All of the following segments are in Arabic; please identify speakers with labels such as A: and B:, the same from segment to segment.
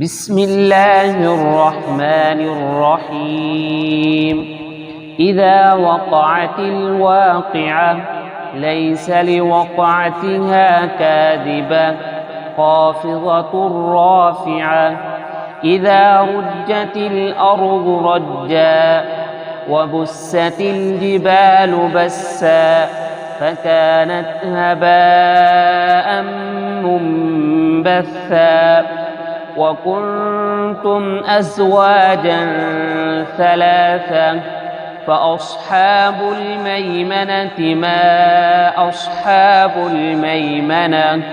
A: بسم الله الرحمن الرحيم. إذا وقعت الواقعة ليس لوقعتها كاذبة خافضة رافعة. إذا رجت الأرض رجا وبست الجبال بسا فكانت هباء منبثا. وكنتم أزواجا ثلاثة فأصحاب الميمنة ما أصحاب الميمنة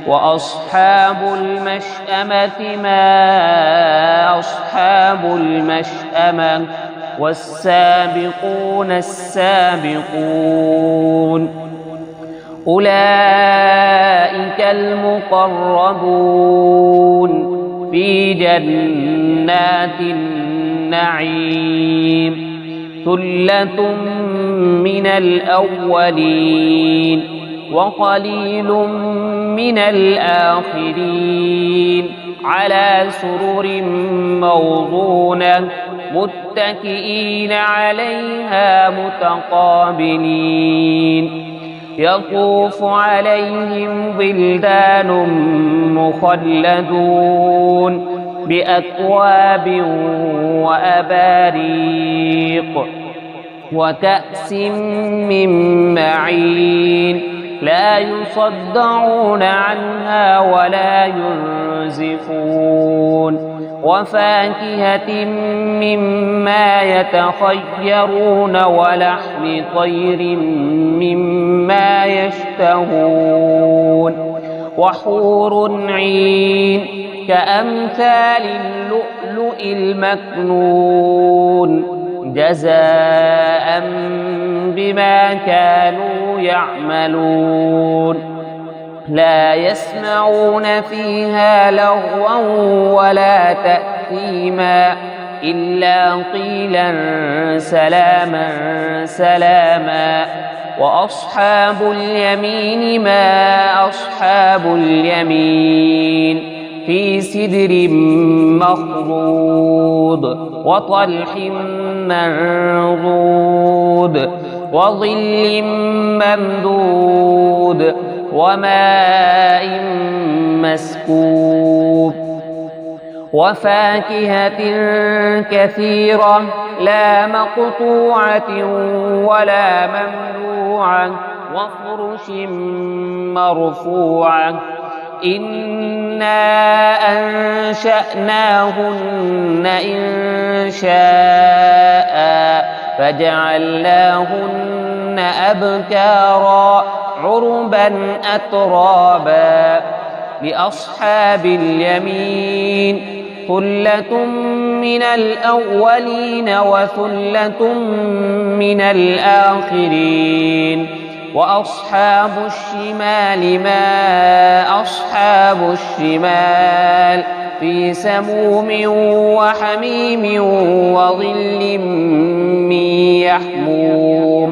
A: وأصحاب المشأمة ما أصحاب المشأمة والسابقون السابقون أولئك المقربون في جنات النعيم. ثلة من الأولين وقليل من الآخرين على سرر موضونة متكئين عليها متقابلين. يطوف عليهم ولدان مخلدون بأكواب وأباريق وكأس من معين لا يصدعون عنها ولا ينزفون. وفاكهة مما يتخيرون ولحم طير مما يشتهون. وحور عين كأمثال اللؤلؤ المكنون جزاء بما كانوا يعملون. لا يسمعون فيها لغوا ولا تأثيما إلا قيلا سلاما سلاما. وأصحاب اليمين ما أصحاب اليمين في سدر مخضود وطلح منضود وظل ممدود وماء مسكوب. وفاكهة كثيرة لا مقطوعة ولا ممنوعة وفرش مرفوعة. إنا أنشأناهن إنشاء فجعلناهن أبكارا عربا أترابا. لأصحاب اليمين ثلة من الأولين وثلة من الآخرين. وأصحاب الشمال ما أصحاب الشمال في سموم وحميم وظل من يحموم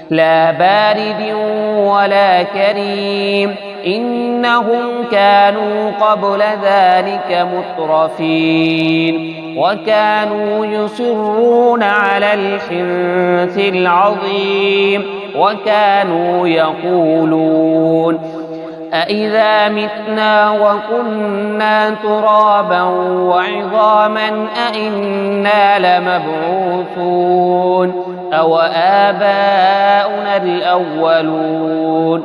A: لا بارد ولا كريم. إنهم كانوا قبل ذلك مترفين وكانوا يصرون على الحنث العظيم وكانوا يقولون أإذا متنا وكنا ترابا وعظاما أإنا لمبعوثون أو آباؤنا الأولون.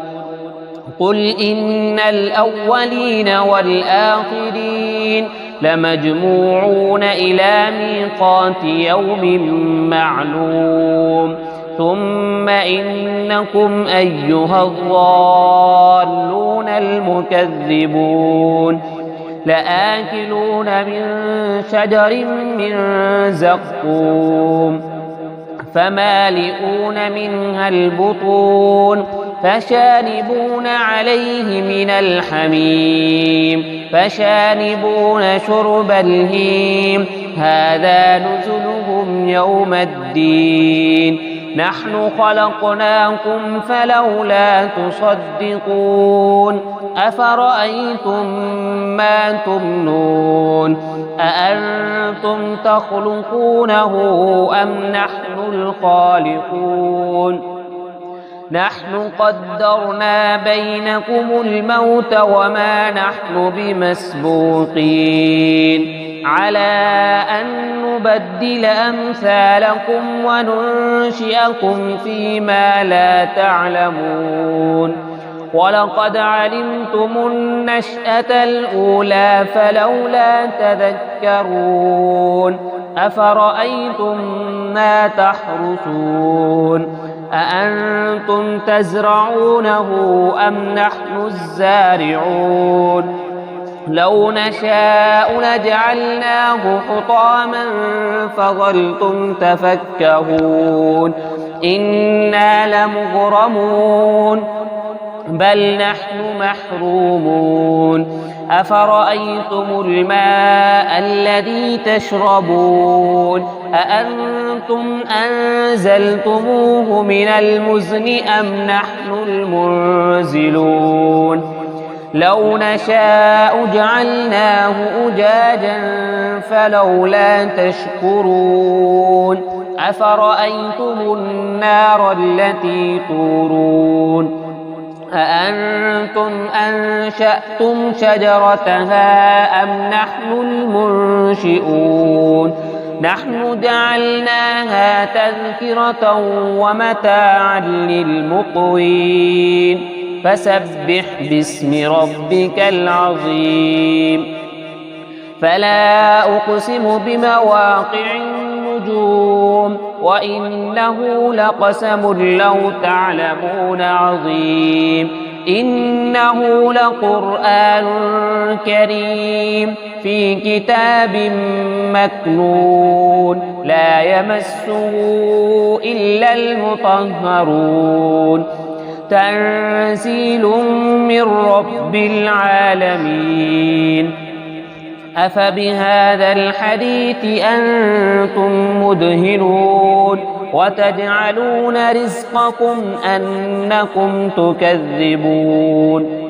A: قل إن الأولين والآخرين لمجموعون إلى ميقات يوم معلوم. ثم إنكم أيها الضالون المكذبون لآكلون من شجر من زقوم فمالئون منها البطون فشاربون عليه من الحميم فشاربون شرب الهيم. هذا نزلهم يوم الدين. نحن خلقناكم فلولا تصدقون أفرأيتم ما تمنون أأنتم تخلقونه أم نحن الخالقون نحن قدرنا بينكم الموت وما نحن بمسبوقين على أن نبدل أمثالكم وننشئكم فيما لا تعلمون ولقد علمتم النشأة الأولى فلولا تذكرون أفرأيتم ما تحرثون أأنتم تزرعونه أم نحن الزارعون لو نشاء لجعلناه حطاما فظلتم تفكهون إنا لمغرمون بل نحن محرومون أفرأيتم الماء الذي تشربون أأنتم أنزلتموه من المزن أم نحن المنزلون لو نشاء جعلناه أجاجا فلولا تشكرون أفرأيتم النار التي تورون أأنتم أنشأتم شجرتها أم نحن المنشئون نحن جعلناها تذكرة ومتاعا للمقوين فسبح باسم ربك العظيم فلا أقسم بمواقع النجوم وإنه لقسم لو تعلمون عظيم إنه لقرآن كريم في كتاب مكنون لا يمسه إلا المطهرون تنزيل من رب العالمين أفبهذا الحديث أنتم مدهنون وتجعلون رزقكم أنكم تكذبون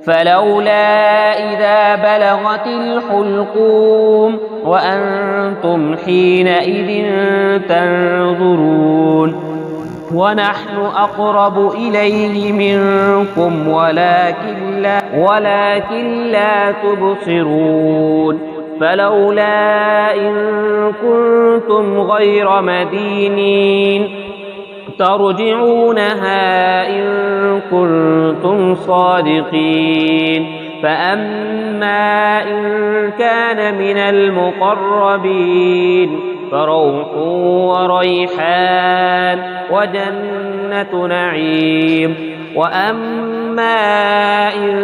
A: فلولا إذا بلغت الحلقوم وأنتم حينئذ تنظرون ونحن أقرب إليه منكم ولكن لا تبصرون فلولا إن كنتم غير مدينين ترجعونها إن كنتم صادقين فأما إن كان من المقربين فروح وريحان وجنة نعيم وأما إن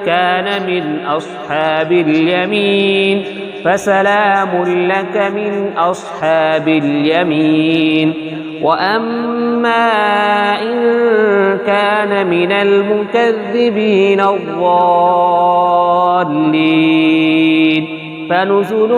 A: كان من أصحاب اليمين فسلام لك من أصحاب اليمين وأما إن كان من المكذبين الضالين فنزل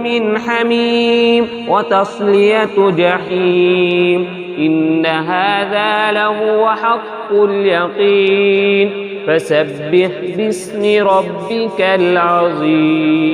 A: من حميم وتصلية جحيم إن هذا لهو حق اليقين فسبح باسم ربك العظيم.